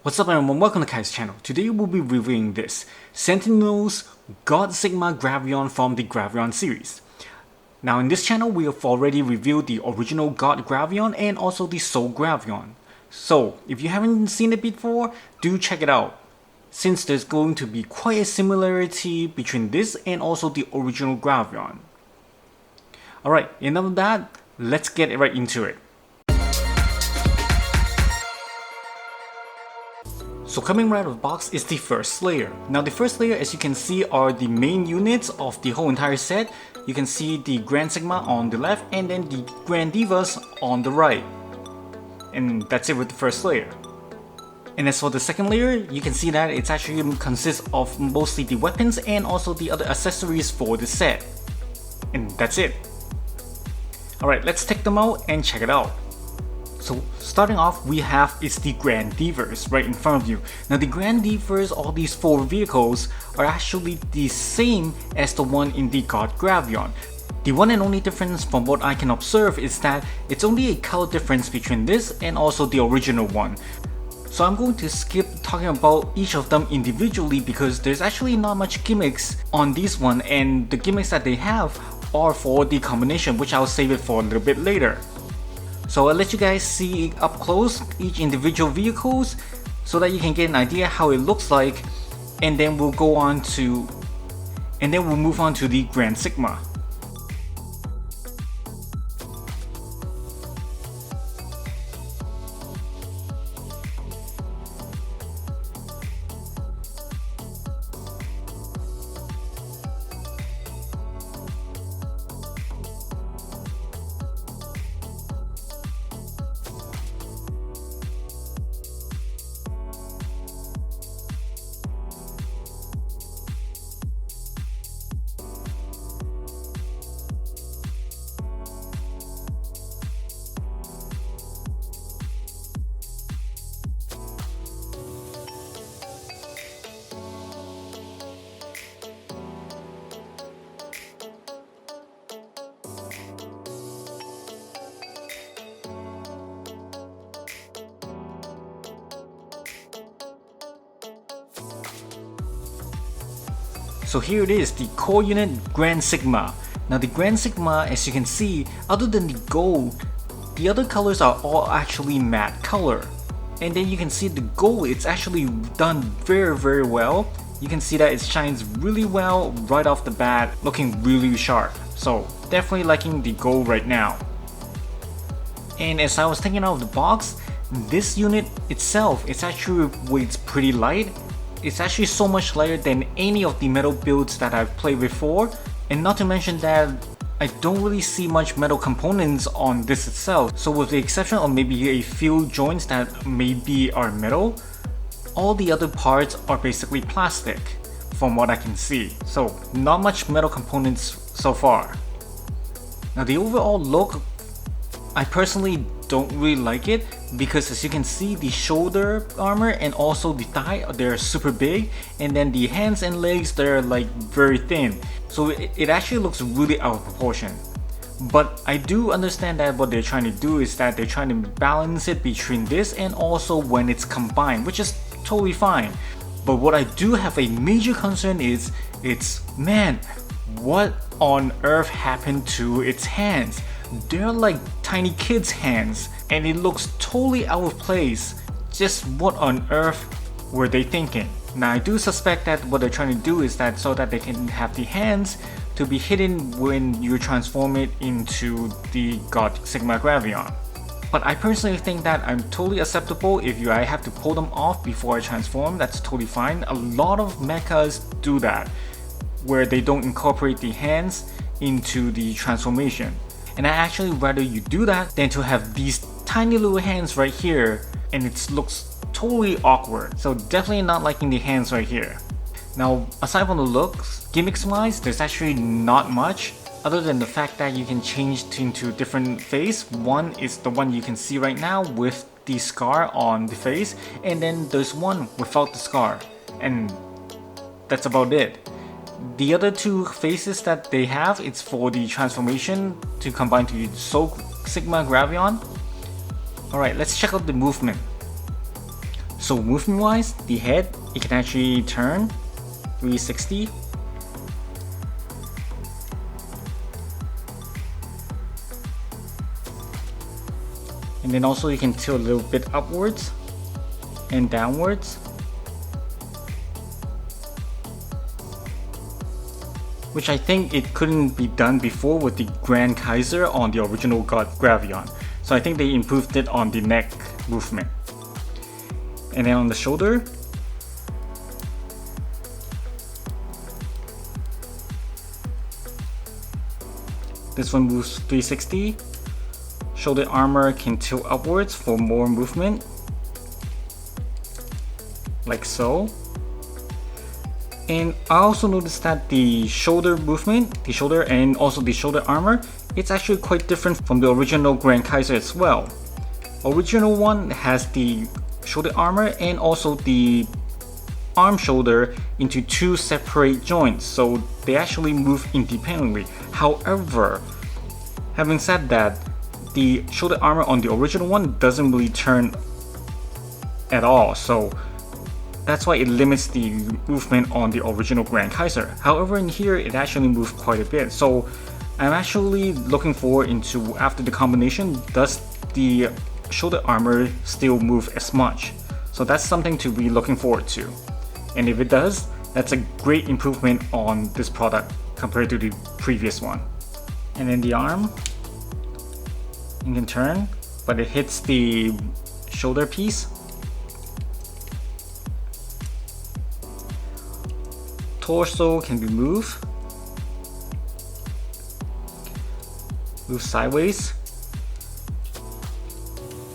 What's up everyone, welcome to Kai's channel. Today we'll be reviewing this Sentinel's God Sigma Gravion from the Gravion series. Now in this channel we have already reviewed the original God Gravion and also the Soul Gravion. So if you haven't seen it before, do check it out, since there's going to be quite a similarity between this and also the original Gravion. Alright, enough of that, let's get right into it. So coming right out of the box is the first layer. Now the first layer, as you can see, are the main units of the whole entire set. You can see the Grand Sigma on the left and then the Grand Divas on the right. And that's it with the first layer. And as for the second layer, you can see that it actually consists of mostly the weapons and also the other accessories for the set. And that's it. Alright, let's take them out and check it out. So starting off, we have is the Grand Divas right in front of you. Now the Grand Divas, all these four vehicles, are actually the same as the one in the God Gravion. The one and only difference from what I can observe is that it's only a color difference between this and also the original one. So I'm going to skip talking about each of them individually because there's actually not much gimmicks on this one, and the gimmicks that they have are for the combination, which I'll save it for a little bit later. So I'll let you guys see up close each individual vehicles so that you can get an idea how it looks like, and then we'll move on to the Grand Sigma. So here it is, the core unit Grand Sigma. Now the Grand Sigma, as you can see, other than the gold, the other colors are all actually matte color. And then you can see the gold, it's actually done very well. You can see that it shines really well right off the bat, looking really sharp. So definitely liking the gold right now. And as I was taking out of the box, this unit itself, it's actually weighs pretty light. It's actually so much lighter than any of the metal builds that I've played before, and not to mention that I don't really see much metal components on this itself. So with the exception of maybe a few joints that maybe are metal, all the other parts are basically plastic from what I can see. So not much metal components so far. Now the overall look, I personally don't really like it because as you can see, the shoulder armor and also the thigh, they're super big, and then the hands and legs, they're like very thin. So it actually looks really out of proportion. But I do understand that what they're trying to do is that they're trying to balance it between this and also when it's combined, which is totally fine. But what I do have a major concern is, man, what on earth happened to its hands? They're like tiny kids' hands, and it looks totally out of place. Just what on earth were they thinking? Now I do suspect that what they're trying to do is that so that they can have the hands to be hidden when you transform it into the God Sigma Gravion. But I personally think that I'm totally acceptable if I have to pull them off before I transform. That's totally fine. A lot of mechas do that, where they don't incorporate the hands into the transformation. And I actually rather you do that than to have these tiny little hands right here and it looks totally awkward. So definitely not liking the hands right here. Now aside from the looks, gimmicks wise, there's actually not much other than the fact that you can change into different face. One is the one you can see right now with the scar on the face, and then there's one without the scar, and that's about it. The other two faces that they have, it's for the transformation to combine to Soul Sigma Gravion. Alright, let's check out the movement. So movement wise, the head, it can actually turn 360. And then also you can tilt a little bit upwards and downwards, which I think it couldn't be done before with the Grand Kaiser on the original God Gravion. So I think they improved it on the neck movement. And then on the shoulder, this one moves 360. Shoulder armor can tilt upwards for more movement, like so. And I also noticed that the shoulder movement, the shoulder and also the shoulder armor, it's actually quite different from the original Grand Kaiser as well. Original one has the shoulder armor and also the arm shoulder into two separate joints, so they actually move independently. However, having said that, the shoulder armor on the original one doesn't really turn at all, so that's why it limits the movement on the original Grand Kaiser. However, in here it actually moved quite a bit, so I'm actually looking forward into, after the combination, does the shoulder armor still move as much? So that's something to be looking forward to. And if it does, that's a great improvement on this product compared to the previous one. And then the arm, you can turn, but it hits the shoulder piece. Torso can be moved. Move sideways.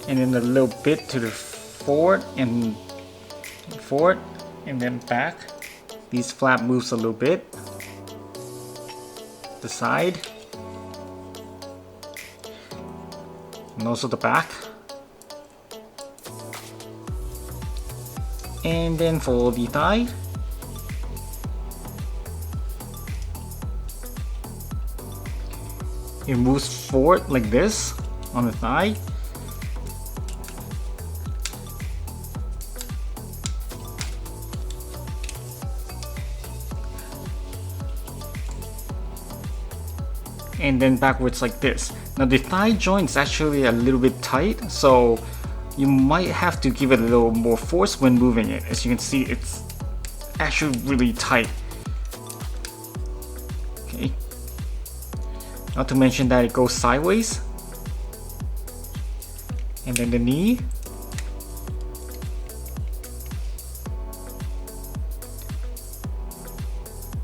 And then a little bit to the forward and then back. These flap moves a little bit. The side. And also the back. And then for the thigh, it moves forward like this on the thigh. And then backwards like this. Now the thigh joint is actually a little bit tight, so you might have to give it a little more force when moving it. As you can see, it's actually really tight. Okay. Not to mention that it goes sideways. And then the knee.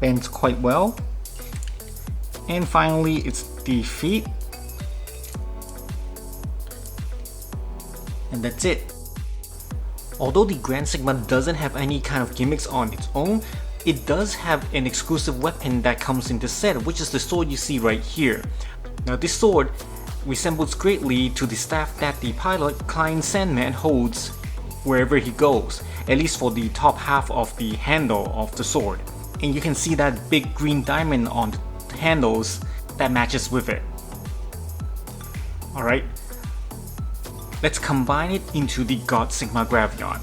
Bends quite well. And finally, it's the feet. And that's it. Although the Grand Sigma doesn't have any kind of gimmicks on its own, it does have an exclusive weapon that comes in the set, which is the sword you see right here. Now this sword resembles greatly to the staff that the pilot Klein Sandman holds wherever he goes, at least for the top half of the handle of the sword. And you can see that big green diamond on the handles that matches with it. Alright, let's combine it into the God Sigma Gravion.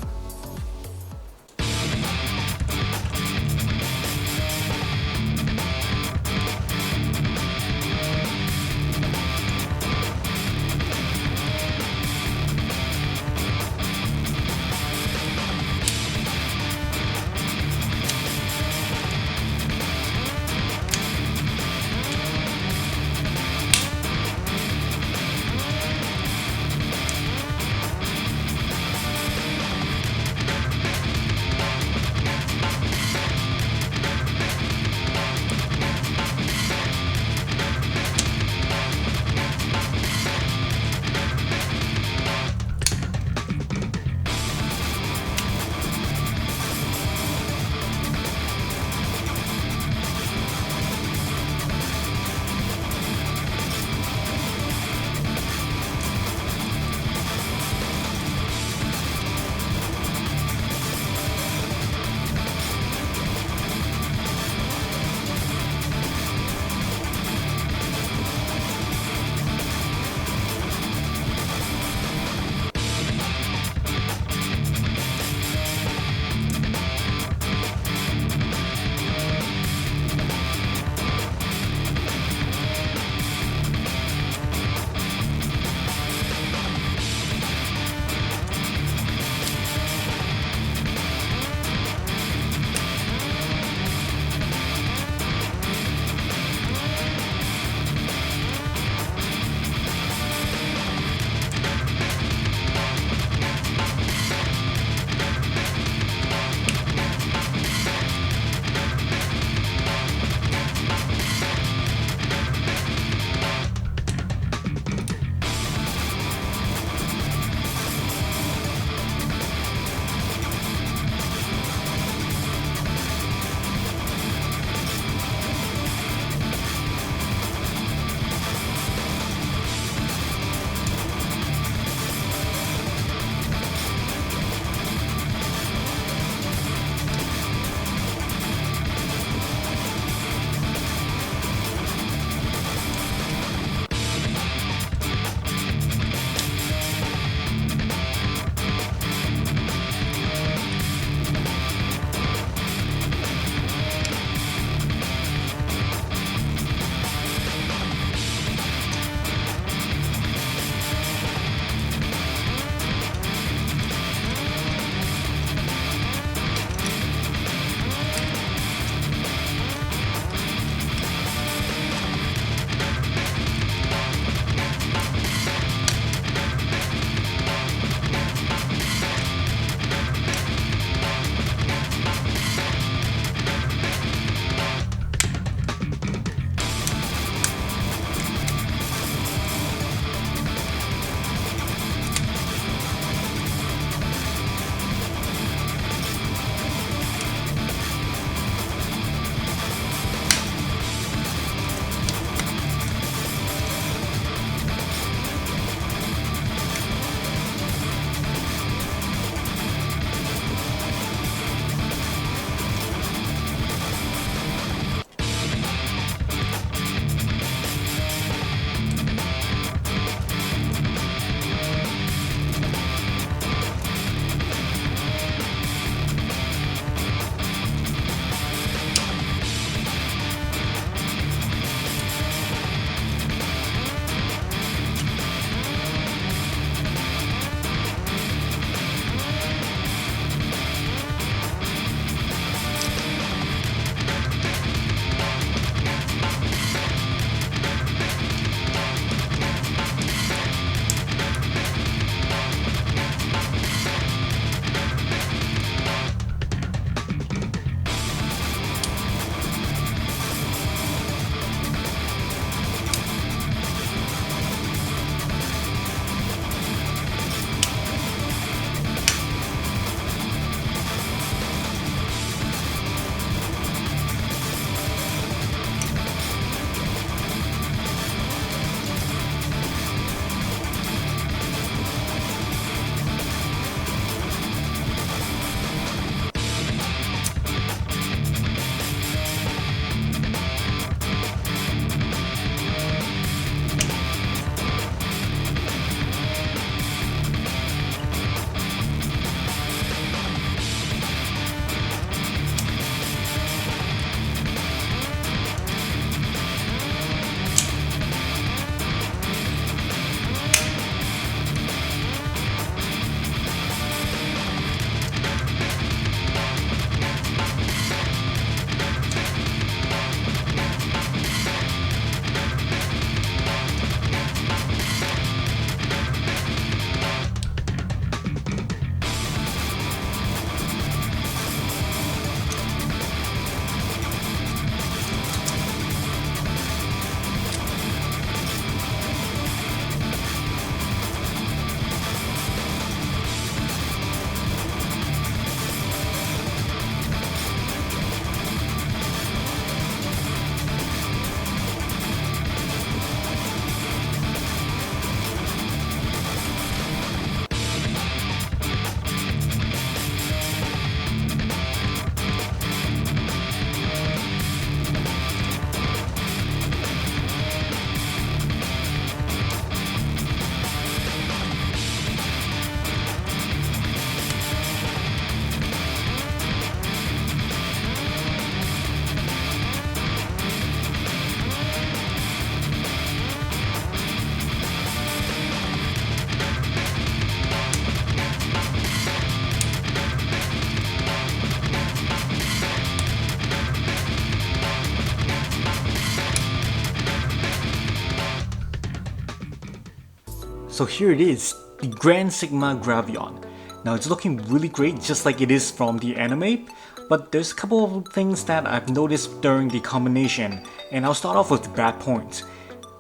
So here it is, the Grand Sigma Gravion. Now it's looking really great just like it is from the anime, but there's a couple of things that I've noticed during the combination, and I'll start off with the bad points.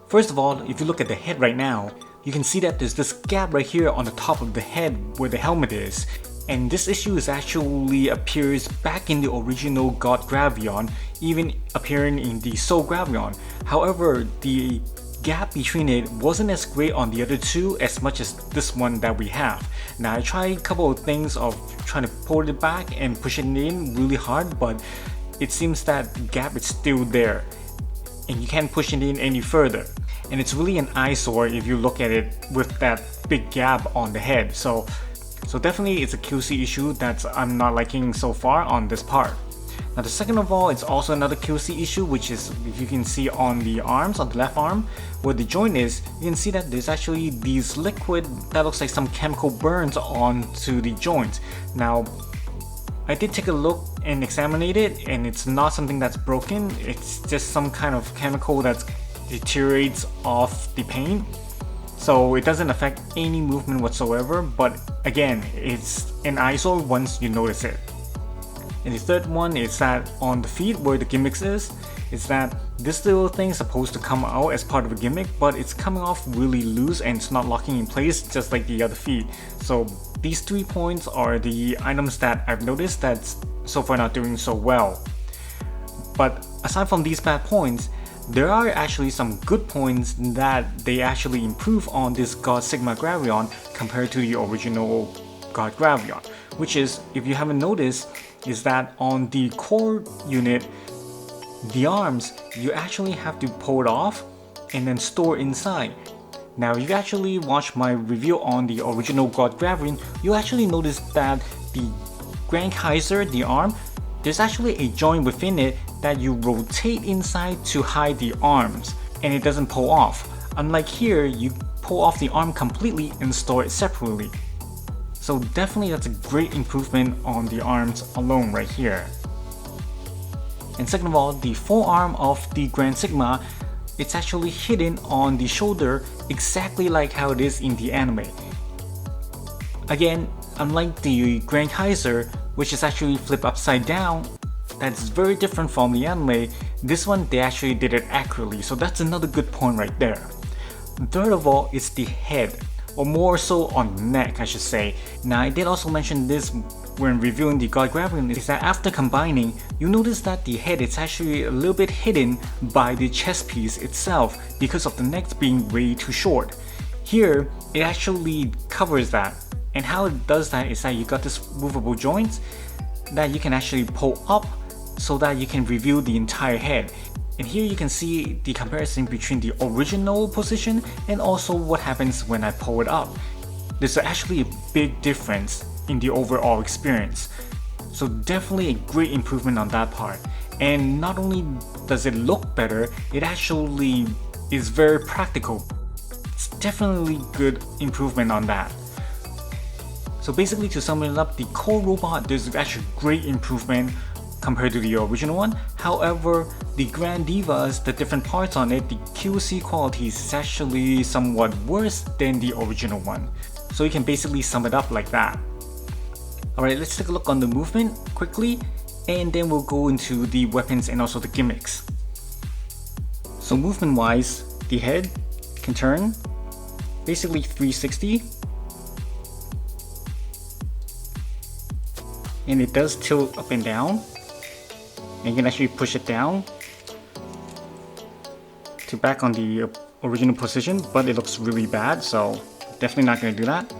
First of all, if you look at the head right now, you can see that there's this gap right here on the top of the head where the helmet is. And this issue is actually appears back in the original God Gravion, even appearing in the Soul Gravion. However, the gap between it wasn't as great on the other two as much as this one that we have. Now I tried a couple of things of trying to pull it back and push it in really hard, but it seems that the gap is still there and you can't push it in any further. And it's really an eyesore if you look at it with that big gap on the head. So definitely it's a QC issue that I'm not liking so far on this part. Now the second of all, it's also another QC issue, which is if you can see on the arms, on the left arm, where the joint is, you can see that there's actually these liquid that looks like some chemical burns onto the joint. Now, I did take a look and examine it, and it's not something that's broken, it's just some kind of chemical that deteriorates off the paint. So it doesn't affect any movement whatsoever, but again, it's an eyesore once you notice it. And the third one is that on the feet where the gimmicks is that this little thing is supposed to come out as part of a gimmick, but it's coming off really loose and it's not locking in place just like the other feet. So these 3 points are the items that I've noticed that's so far not doing so well. But aside from these bad points, there are actually some good points that they actually improve on this God Sigma Gravion compared to the original God Gravion, which is, if you haven't noticed, is that on the core unit, the arms, you actually have to pull it off and then store inside. Now if you actually watch my review on the original God Gravion, you actually notice that the Grand Kaiser, the arm, there's actually a joint within it that you rotate inside to hide the arms, and it doesn't pull off. Unlike here, you pull off the arm completely and store it separately. So definitely that's a great improvement on the arms alone right here. And second of all, the forearm of the Grand Sigma, it's actually hidden on the shoulder exactly like how it is in the anime. Again, unlike the Grand Kaiser, which is actually flipped upside down, that's very different from the anime, this one they actually did it accurately, so that's another good point right there. Third of all is the head, or more so on the neck I should say. Now I did also mention this when reviewing the God Gravion, is that after combining, you notice that the head is actually a little bit hidden by the chest piece itself because of the neck being way too short. Here, it actually covers that, and how it does that is that you got this movable joint that you can actually pull up so that you can reveal the entire head. And here you can see the comparison between the original position and also what happens when I pull it up. There's actually a big difference in the overall experience. So definitely a great improvement on that part. And not only does it look better, it actually is very practical. It's definitely good improvement on that. So basically, to sum it up, the core robot, there's actually great improvement compared to the original one. However, the Grand Divas, the different parts on it, the QC qualities is actually somewhat worse than the original one. So you can basically sum it up like that. Alright, let's take a look on the movement quickly, and then we'll go into the weapons and also the gimmicks. So movement wise, the head can turn basically 360. And it does tilt up and down, and you can actually push it down to back on the original position, but it looks really bad, so definitely not going to do that.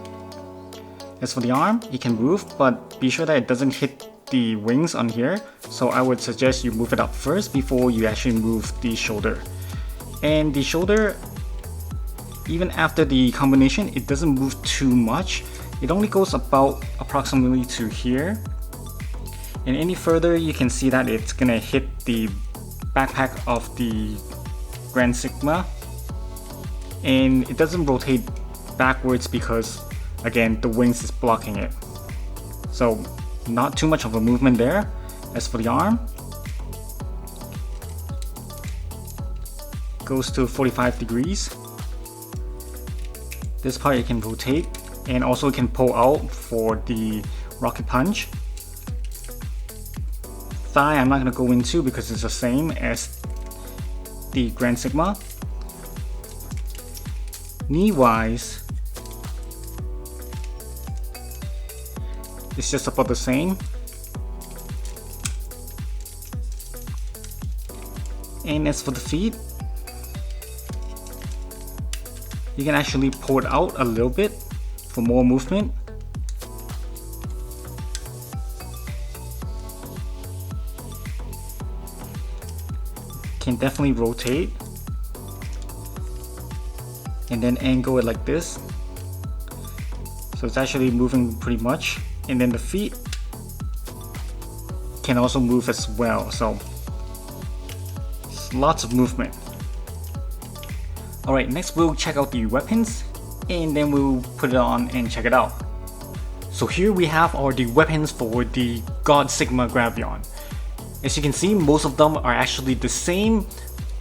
As for the arm, you can move, but be sure that it doesn't hit the wings on here, so I would suggest you move it up first before you actually move the shoulder. And the shoulder, even after the combination, it doesn't move too much. It only goes about approximately to here. And any further, you can see that it's gonna hit the backpack of the Grand Sigma, and it doesn't rotate backwards because, again, the wings is blocking it. So not too much of a movement there. As for the arm, goes to 45 degrees. This part you can rotate, and also you can pull out for the rocket punch. Thigh I'm not going to go into because it's the same as the Grand Sigma. Knee wise, it's just about the same. And as for the feet, you can actually pull it out a little bit for more movement. Can definitely rotate and then angle it like this, so it's actually moving pretty much. And then the feet can also move as well, so lots of movement. Alright, next we'll check out the weapons, and then we'll put it on and check it out. So here we have the weapons for the God Sigma Gravion. As you can see, most of them are actually the same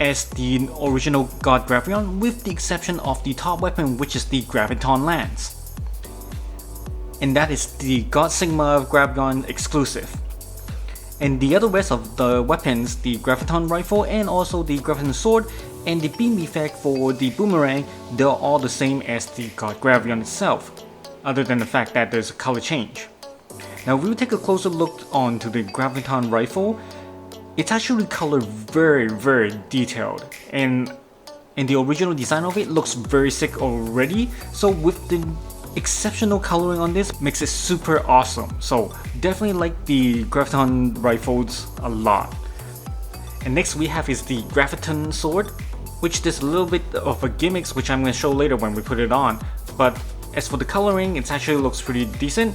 as the original God Gravion, with the exception of the top weapon, which is the Graviton Lance. And that is the God Sigma Gravion exclusive. And the other rest of the weapons, the Graviton Rifle and also the Graviton Sword and the beam effect for the boomerang, they're all the same as the God Gravion itself, other than the fact that there's a color change. Now we'll take a closer look onto the Graviton Rifle. It's actually colored very detailed, and the original design of it looks very sick already, so with the exceptional coloring on this makes it super awesome. So definitely like the Graviton Rifles a lot. And next we have is the Graviton Sword, which there's a little bit of a gimmicks which I'm going to show later when we put it on, but as for the coloring, it actually looks pretty decent.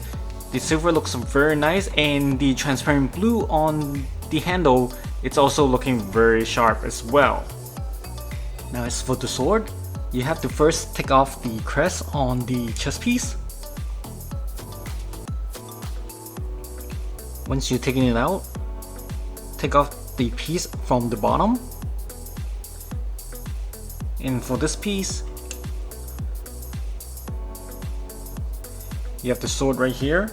The silver looks very nice, and the transparent blue on the handle, it's also looking very sharp as well. Now as for the sword, you have to first take off the crest on the chest piece. Once you've taken it out, take off the piece from the bottom. And for this piece, you have the sword right here.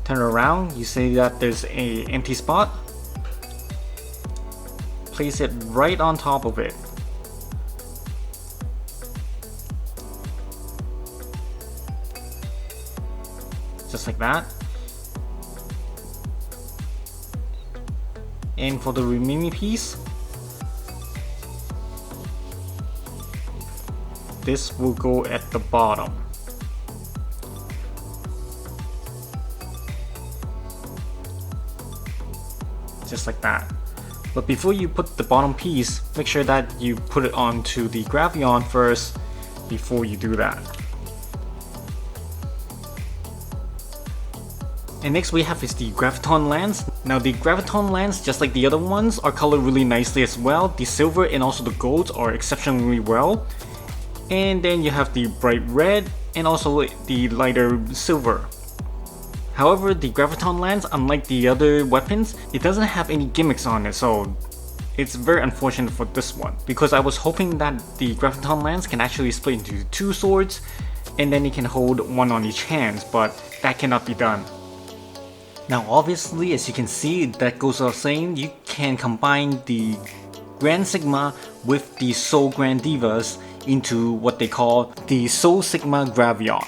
Turn it around, you see that there's an empty spot. Place it right on top of it. Just like that. And for the remaining piece, this will go at the bottom. Just like that. But before you put the bottom piece, make sure that you put it onto the Gravion first before you do that. And next we have is the Graviton Lance. Now the Graviton Lance, just like the other ones, are colored really nicely as well. The silver and also the golds are exceptionally well. And then you have the bright red and also the lighter silver. However, the Graviton Lance, unlike the other weapons, it doesn't have any gimmicks on it, so it's very unfortunate for this one. Because I was hoping that the Graviton Lance can actually split into two swords, and then it can hold one on each hand, but that cannot be done. Now obviously, as you can see, that goes without saying, you can combine the Grand Sigma with the Soul Grand Divas into what they call the Soul Sigma Gravion.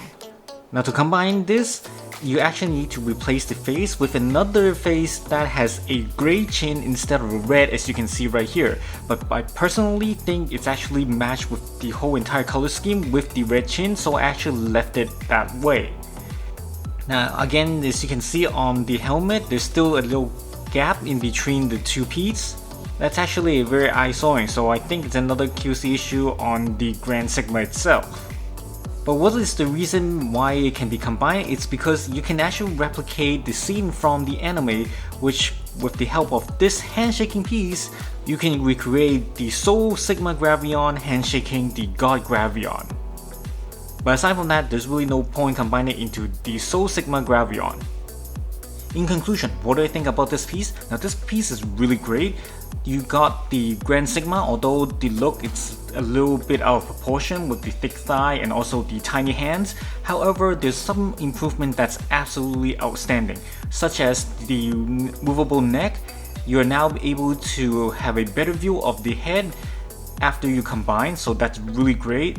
Now to combine this, you actually need to replace the face with another face that has a gray chin instead of a red, as you can see right here. But I personally think it's actually matched with the whole entire color scheme with the red chin, so I actually left it that way. Now again, as you can see on the helmet, there's still a little gap in between the two pieces. That's actually very eyesore, so I think it's another QC issue on the Grand Sigma itself. But what is the reason why it can be combined? It's because you can actually replicate the scene from the anime, which with the help of this handshaking piece, you can recreate the Soul Sigma Gravion handshaking the God Gravion. But aside from that, there's really no point combining it into the Soul Sigma Gravion. In conclusion, what do I think about this piece? Now this piece is really great. You got the Grand Sigma, although the look it's a little bit out of proportion with the thick thigh and also the tiny hands. However, there's some improvement that's absolutely outstanding, such as the movable neck. You are now able to have a better view of the head after you combine, so that's really great.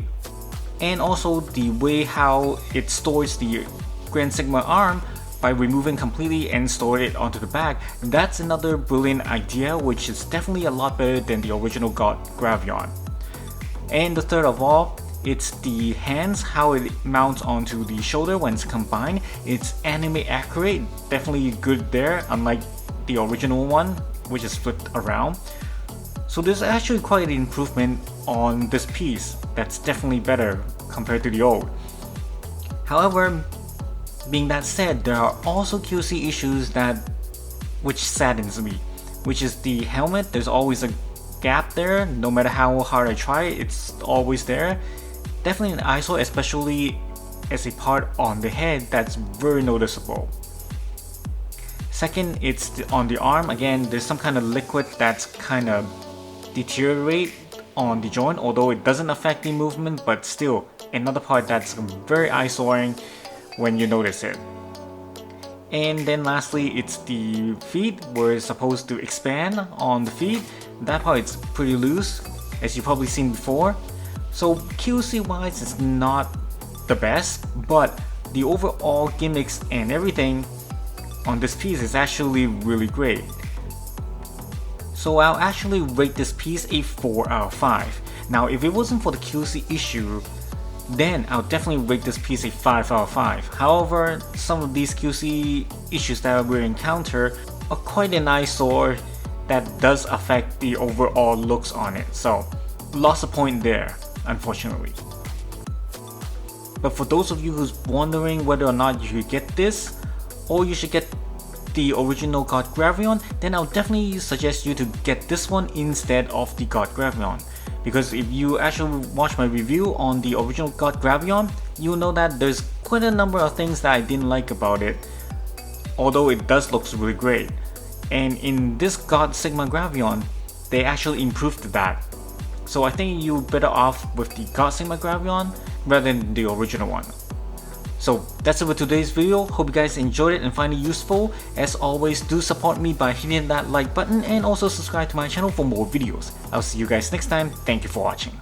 And also the way how it stores the Grand Sigma arm by removing completely and store it onto the back. That's another brilliant idea, which is definitely a lot better than the original God Gravion. And the third of all, it's the hands, how it mounts onto the shoulder when it's combined. It's anime accurate, definitely good there, unlike the original one, which is flipped around. So there's actually quite an improvement on this piece that's definitely better compared to the old. However, being that said, there are also QC issues which saddens me, which is the helmet. There's always a gap there. No matter how hard I try, it's always there. Definitely an eyesore, especially as a part on the head that's very noticeable. Second, it's on the arm. Again, there's some kind of liquid that's kind of deteriorate on the joint, although it doesn't affect the movement, but still another part that's very eyesoring when you notice it. And then lastly, it's the feet. We're supposed to expand on the feet. That part is pretty loose, as you've probably seen before. So QC wise, it's not the best, but the overall gimmicks and everything on this piece is actually really great. So I'll actually rate this piece a 4 out of 5. Now if it wasn't for the QC issue, then I'll definitely rate this piece a 5 out of 5. However, some of these QC issues that we encounter are quite an eyesore that does affect the overall looks on it. So lost a point there, unfortunately. But for those of you who's wondering whether or not you should get this, or you should get the original God Gravion, then I'll definitely suggest you to get this one instead of the God Gravion. Because if you actually watch my review on the original God Gravion, you'll know that there's quite a number of things that I didn't like about it, although it does look really great. And in this God Sigma Gravion, they actually improved that. So I think you're better off with the God Sigma Gravion rather than the original one. So that's it for today's video. Hope you guys enjoyed it and find it useful. As always, do support me by hitting that like button and also subscribe to my channel for more videos. I'll see you guys next time. Thank you for watching.